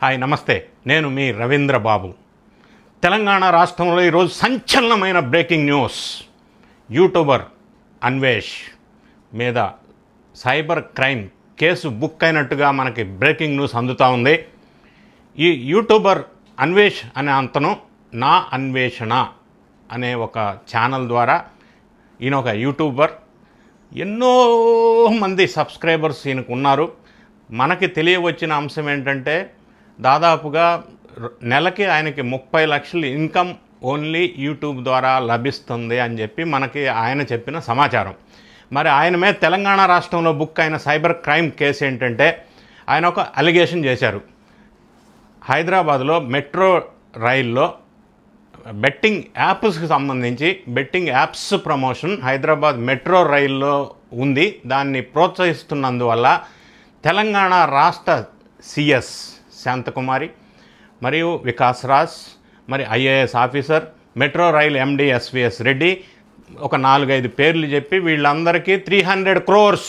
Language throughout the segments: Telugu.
హాయ్ నమస్తే, నేను మీ రవీంద్ర బాబు. తెలంగాణ రాష్ట్రంలో ఈరోజు సంచలనమైన బ్రేకింగ్ న్యూస్. యూట్యూబర్ అన్వేష్ మీద సైబర్ క్రైమ్ కేసు బుక్ అయినట్టుగా మనకి బ్రేకింగ్ న్యూస్ అందుతూ ఉంది. ఈ యూట్యూబర్ అన్వేష్ అనే అతను నా అన్వేషణ అనే ఒక ఛానల్ ద్వారా, ఈయన ఒక యూట్యూబర్, ఎన్నో మంది సబ్స్క్రైబర్స్ ఈయనకు ఉన్నారు. మనకి తెలియవచ్చిన అంశం ఏంటంటే దాదాపుగా నెలకి ఆయనకి 30 లక్షలు ఇన్కమ్ ఓన్లీ యూట్యూబ్ ద్వారా లభిస్తుంది అని చెప్పి మనకి ఆయన చెప్పిన సమాచారం. మరి ఆయన మీద తెలంగాణ రాష్ట్రంలో బుక్ అయిన సైబర్ క్రైమ్ కేసు ఏంటంటే, ఆయన ఒక అలిగేషన్ చేశారు. హైదరాబాద్లో మెట్రో రైల్లో బెట్టింగ్ యాప్స్కి సంబంధించి betting apps promotion Hyderabad metro రైల్లో ఉంది. దాన్ని ప్రోత్సహిస్తున్నందువల్ల తెలంగాణ రాష్ట్ర సిఎస్ శాంతకుమారి మరియు వికాస్ రాజ్, మరి ఐఏఎస్ ఆఫీసర్, మెట్రో రైల్ ఎండి ఎస్విఎస్ రెడ్డి, ఒక 4-5 పేర్లు చెప్పి వీళ్ళందరికీ 300 crores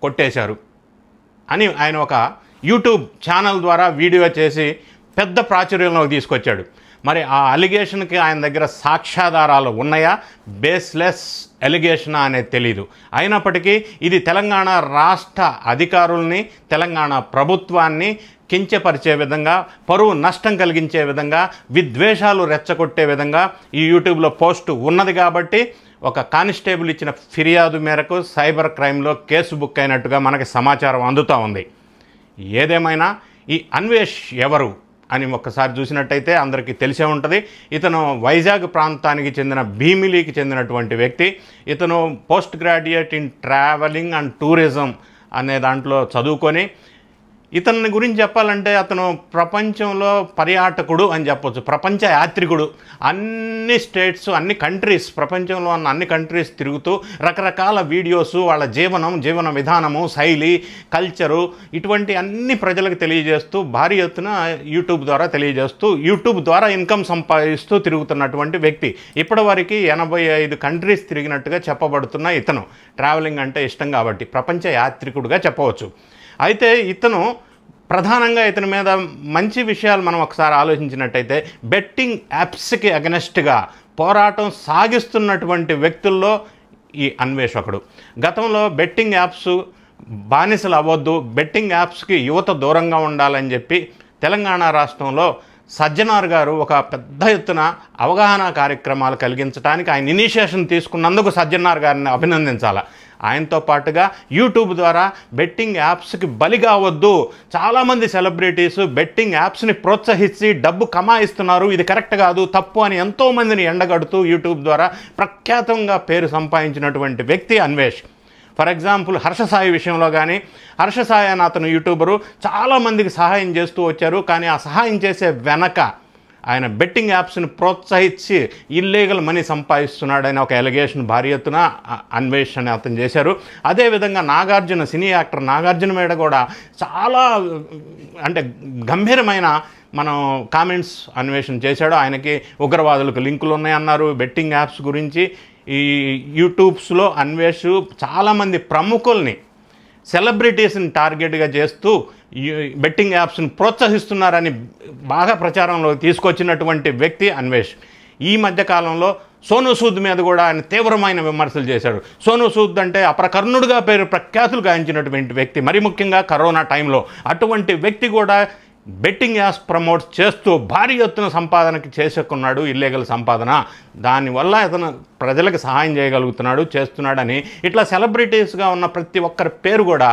కొట్టేశారు అని ఆయన ఒక యూట్యూబ్ ఛానల్ ద్వారా వీడియో చేసి పెద్ద ప్రాచుర్యంలోకి తీసుకొచ్చాడు. మరి ఆ అలిగేషన్కి ఆయన దగ్గర సాక్ష్యాధారాలు ఉన్నాయా, బేస్లెస్ ఎలిగేషనా అనేది తెలీదు. అయినప్పటికీ ఇది తెలంగాణ రాష్ట్ర అధికారుల్ని, తెలంగాణ ప్రభుత్వాన్ని కించపరిచే విధంగా, పరువు నష్టం కలిగించే విధంగా, విద్వేషాలు రెచ్చగొట్టే విధంగా ఈ యూట్యూబ్లో పోస్ట్ ఉన్నది. కాబట్టి ఒక కానిస్టేబుల్ ఇచ్చిన ఫిర్యాదు మేరకు సైబర్ క్రైమ్లో కేసు బుక్ అయినట్టుగా మనకి సమాచారం అందుతూ ఉంది. ఏదేమైనా ఈ అన్వేష్ ఎవరు అని ఒక్కసారి చూసినట్టయితే అందరికీ తెలిసే ఉంటుంది. ఇతను వైజాగ్ ప్రాంతానికి చెందిన భీమిలీకి చెందినటువంటి వ్యక్తి. ఇతను post graduate in travelling and tourism అనే దాంట్లో చదువుకొని, ఇతని గురించి చెప్పాలంటే అతను ప్రపంచంలో పర్యాటకుడు అని చెప్పొచ్చు, ప్రపంచ యాత్రికుడు. అన్ని స్టేట్స్, అన్ని కంట్రీస్, ప్రపంచంలో ఉన్న అన్ని కంట్రీస్ తిరుగుతూ రకరకాల వీడియోసు, వాళ్ళ జీవన విధానము, శైలి, కల్చరు, ఇటువంటి అన్ని ప్రజలకు తెలియజేస్తూ భారీ ఎత్తున యూట్యూబ్ ద్వారా తెలియజేస్తూ, యూట్యూబ్ ద్వారా ఇన్కమ్ సంపాదిస్తూ తిరుగుతున్నటువంటి వ్యక్తి. ఇప్పటివరకు 85 కంట్రీస్ తిరిగినట్టుగా చెప్పబడుతున్న ఇతను, ట్రావెలింగ్ అంటే ఇష్టం కాబట్టి ప్రపంచ యాత్రికుడుగా చెప్పవచ్చు. అయితే ఇతను ప్రధానంగా ఇతని మీద మంచి విషయాలు మనం ఒకసారి ఆలోచించినట్టయితే, బెట్టింగ్ యాప్స్కి అగెనెస్ట్గా పోరాటం సాగిస్తున్నటువంటి వ్యక్తుల్లో ఈ అన్వేష్ ఒకడు. గతంలో బెట్టింగ్ యాప్స్ బానిసలు అవ్వద్దు, బెట్టింగ్ యాప్స్కి యువత దూరంగా ఉండాలని చెప్పి తెలంగాణ రాష్ట్రంలో సజ్జనార్ గారు ఒక పెద్ద ఎత్తున అవగాహన కార్యక్రమాలు కలిగించడానికి ఆయన ఇనిషియేషన్ తీసుకున్నందుకు సజ్జనార్ గారిని అభినందించాలి. ఆయనతో పాటుగా యూట్యూబ్ ద్వారా బెట్టింగ్ యాప్స్కి బలి కావద్దు, చాలామంది సెలబ్రిటీస్ బెట్టింగ్ యాప్స్ని ప్రోత్సహించి డబ్బు కమాయిస్తున్నారు, ఇది కరెక్ట్ కాదు, తప్పు అని ఎంతోమందిని ఎండగడుతూ యూట్యూబ్ ద్వారా ప్రఖ్యాతంగా పేరు సంపాదించినటువంటి వ్యక్తి అన్వేష్. ఫర్ ఎగ్జాంపుల్ హర్షసాయి విషయంలో కానీ, హర్షసాయి అని అతను యూట్యూబరు చాలామందికి సహాయం చేస్తూ వచ్చారు. కానీ ఆ సహాయం చేసే వెనక ఆయన బెట్టింగ్ యాప్స్ని ప్రోత్సహించి ఇల్లీగల్ మనీ సంపాదిస్తున్నాడని ఒక ఎలిగేషన్ భారీ ఎత్తున అన్వేష్ అని అతను చేశారు. అదేవిధంగా నాగార్జున, సినీ యాక్టర్ నాగార్జున మీద కూడా చాలా అంటే గంభీరమైన మనం కామెంట్స్ అన్వేషణ చేశాడు. ఆయనకి ఉగ్రవాదులకు లింకులు ఉన్నాయన్నారు. బెట్టింగ్ యాప్స్ గురించి ఈ యూట్యూబ్స్లో అన్వేష్ చాలామంది ప్రముఖుల్ని, సెలబ్రిటీస్ని టార్గెట్గా చేస్తూ బెట్టింగ్ యాప్స్ని ప్రోత్సహిస్తున్నారని బాగా ప్రచారంలోకి తీసుకొచ్చినటువంటి వ్యక్తి అన్వేష్. ఈ మధ్యకాలంలో సోనూ సూద్ మీద కూడా ఆయన తీవ్రమైన విమర్శలు చేశాడు. సోనూ సూద్ అంటే అపరకర్ణుడిగా ప్రఖ్యాతులు గాయించినటువంటి వ్యక్తి, మరి ముఖ్యంగా కరోనా టైంలో. అటువంటి వ్యక్తి కూడా బెట్టింగ్ యాప్స్ ప్రమోట్ చేస్తూ భారీ ఎత్తున సంపాదనకి చేసుకున్నాడు, ఇల్లీగల్ సంపాదన. దానివల్ల అతను ప్రజలకు సహాయం చేయగలుగుతున్నాడు, చేస్తున్నాడని ఇట్లా సెలబ్రిటీస్గా ఉన్న ప్రతి ఒక్కరి పేరు కూడా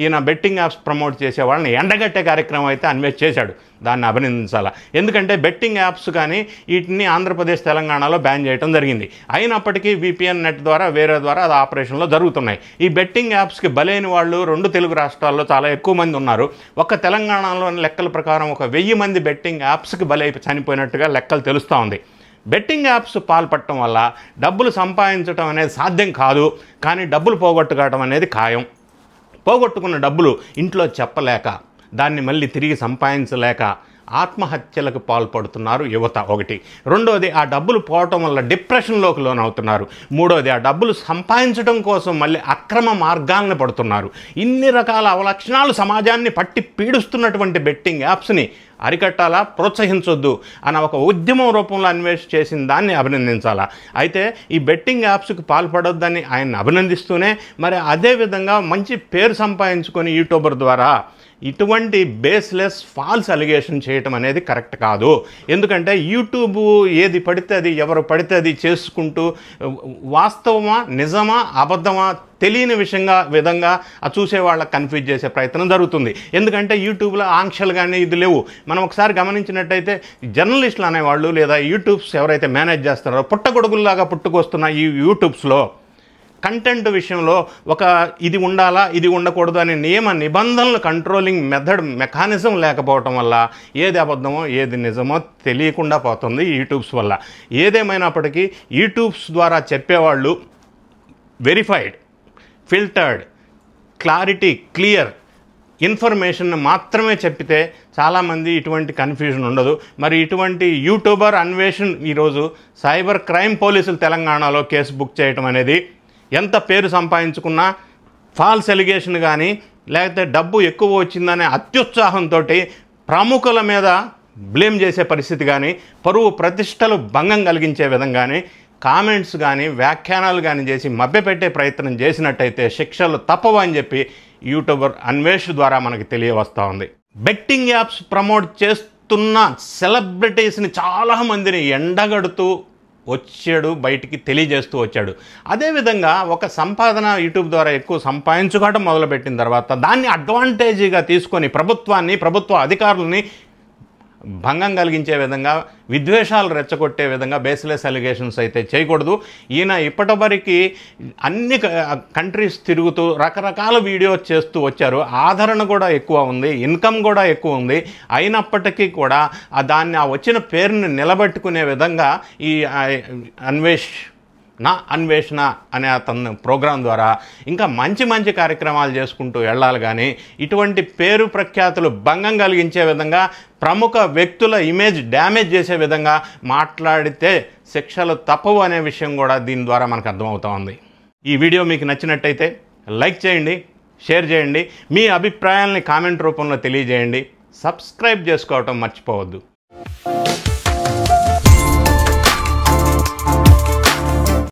ఈయన బెట్టింగ్ యాప్స్ ప్రమోట్ చేసే వాళ్ళని ఎండగట్టే కార్యక్రమం అయితే అన్వేష్ చేశాడు. దాన్ని అభినందించాలి. ఎందుకంటే బెట్టింగ్ యాప్స్ కానీ వీటిని ఆంధ్రప్రదేశ్, తెలంగాణలో బ్యాన్ చేయడం జరిగింది. అయినప్పటికీ VPN నెట్ ద్వారా, వేరే ద్వారా అది ఆపరేషన్లో జరుగుతున్నాయి. ఈ బెట్టింగ్ యాప్స్కి బలైన వాళ్ళు 2 తెలుగు రాష్ట్రాల్లో చాలా ఎక్కువ మంది ఉన్నారు. ఒక్క తెలంగాణలోని లెక్కల ప్రకారం 1000 మంది బెట్టింగ్ యాప్స్కి బలై చనిపోయినట్టుగా లెక్కలు తెలుస్తూ ఉంది. బెట్టింగ్ యాప్స్ పాల్పడటం వల్ల డబ్బులు సంపాదించడం అనేది సాధ్యం కాదు, కానీ డబ్బులు పోగొట్టుకోవడం అనేది ఖాయం. పోగొట్టుకున్న డబ్బులు ఇంట్లో చెప్పలేక, దాన్ని మళ్ళీ తిరిగి సంపాదించలేక ఆత్మహత్యలకు పాల్పడుతున్నారు యువత. ఒకటి. రెండోది, ఆ డబ్బులు పోవటం వల్ల డిప్రెషన్లోకి లోనవుతున్నారు. మూడోది, ఆ డబ్బులు సంపాదించడం కోసం మళ్ళీ అక్రమ మార్గాలను పడుతున్నారు. ఇన్ని రకాల అవలక్షణాలు సమాజాన్ని పట్టి పీడిస్తున్నటువంటి బెట్టింగ్ యాప్స్ని అరికట్టాలా, ప్రోత్సహించొద్దు అన్న ఒక ఉద్యమం రూపంలో అన్వేషణ చేసిన దాన్ని అభినందించాలా. అయితే ఈ బెట్టింగ్ యాప్స్కి పాల్పడొద్దని ఆయన అభినందిస్తూనే మరి అదేవిధంగా మంచి పేరు సంపాదించుకొని యూట్యూబర్ ద్వారా ఇటువంటి బేస్లెస్ ఫాల్స్ అలిగేషన్ చేయటం అనేది కరెక్ట్ కాదు. ఎందుకంటే యూట్యూబ్ ఏది పడితే అది, ఎవరు పడితే అది చేసుకుంటూ వాస్తవమా నిజమా అబద్ధమా తెలియని విధంగా ఆ చూసే వాళ్ళకి కన్ఫ్యూజ్ చేసే ప్రయత్నం జరుగుతుంది. ఎందుకంటే యూట్యూబ్లో ఆంక్షలు కానీ ఇది లేవు. మనం ఒకసారి గమనించినట్టయితే జర్నలిస్టులు అనేవాళ్ళు లేదా యూట్యూబ్స్ ఎవరైతే మేనేజ్ చేస్తున్నారో పుట్టగొడుగుల్లాగా పుట్టుకొస్తున్న ఈ యూట్యూబ్స్లో కంటెంట్ విషయంలో ఒక ఇది ఉండాలా ఇది ఉండకూడదు అనే నియమ నిబంధనలు కంట్రోలింగ్ మెకానిజం లేకపోవటం వల్ల ఏది అబద్ధమో ఏది నిజమో తెలియకుండా పోతుంది యూట్యూబ్స్ వల్ల. ఏదేమైనప్పటికీ యూట్యూబ్స్ ద్వారా చెప్పేవాళ్ళు verified, filtered, clarity, clear information మాత్రమే చెప్పితే చాలామంది ఇటువంటి కన్ఫ్యూజన్ ఉండదు. మరి ఇటువంటి యూట్యూబర్ అన్వేషణ్ ఈరోజు సైబర్ క్రైమ్ పోలీసులు తెలంగాణలో కేసు బుక్ చేయటం అనేది ఎంత పేరు సంపాదించుకున్నా ఫాల్స్ ఎలిగేషన్ కానీ లేకపోతే డబ్బు ఎక్కువ వచ్చిందనే అత్యుత్సాహంతో ప్రముఖుల మీద బ్లేమ్ చేసే పరిస్థితి కానీ, పరువు ప్రతిష్టలు భంగం కలిగించే విధంగానే కామెంట్స్ కానీ వ్యాఖ్యానాలు కానీ చేసి మభ్యపెట్టే ప్రయత్నం చేసినట్టయితే శిక్షలు తప్పవు అని చెప్పి యూట్యూబర్ అన్వేష్ ద్వారా మనకి తెలియవస్తూ ఉంది. బెట్టింగ్ యాప్స్ ప్రమోట్ చేస్తున్న సెలబ్రిటీస్ని చాలామందిని ఎండగడుతూ వచ్చాడు, బయటికి తెలియజేస్తూ వచ్చాడు. అదేవిధంగా ఒక సంపాదన యూట్యూబ్ ద్వారా ఎక్కువ సంపాదించుకోవడం మొదలుపెట్టిన తర్వాత దాన్ని అడ్వాంటేజీగా తీసుకొని ప్రభుత్వ అధికారులని భంగం కలిగించే విధంగా, విద్వేషాలు రెచ్చగొట్టే విధంగా బేస్లెస్ అలిగేషన్స్ అయితే చేయకూడదు. ఈయన ఇప్పటివరకు అన్ని కంట్రీస్ తిరుగుతూ రకరకాల వీడియోస్ చేస్తూ వచ్చారు. ఆదరణ కూడా ఎక్కువ ఉంది, ఇన్కమ్ కూడా ఎక్కువ ఉంది. అయినప్పటికీ కూడా దాన్ని ఆ వచ్చిన పేరుని నిలబెట్టుకునే విధంగా ఈ అన్వేషణ అనే అతను ప్రోగ్రాం ద్వారా ఇంకా మంచి కార్యక్రమాలు చేసుకుంటూ వెళ్ళాలి. కానీ ఇటువంటి పేరు ప్రఖ్యాతులు భంగం కలిగించే విధంగా, ప్రముఖ వ్యక్తుల ఇమేజ్ డ్యామేజ్ చేసే విధంగా మాట్లాడితే శిక్షలు తప్పవు అనే విషయం కూడా దీని ద్వారా మనకు అర్థమవుతా ఉంది. ఈ వీడియో మీకు నచ్చినట్టయితే లైక్ చేయండి, షేర్ చేయండి, మీ అభిప్రాయాల్ని కామెంట్ రూపంలో తెలియజేయండి, సబ్స్క్రైబ్ చేసుకోవటం మర్చిపోవద్దు.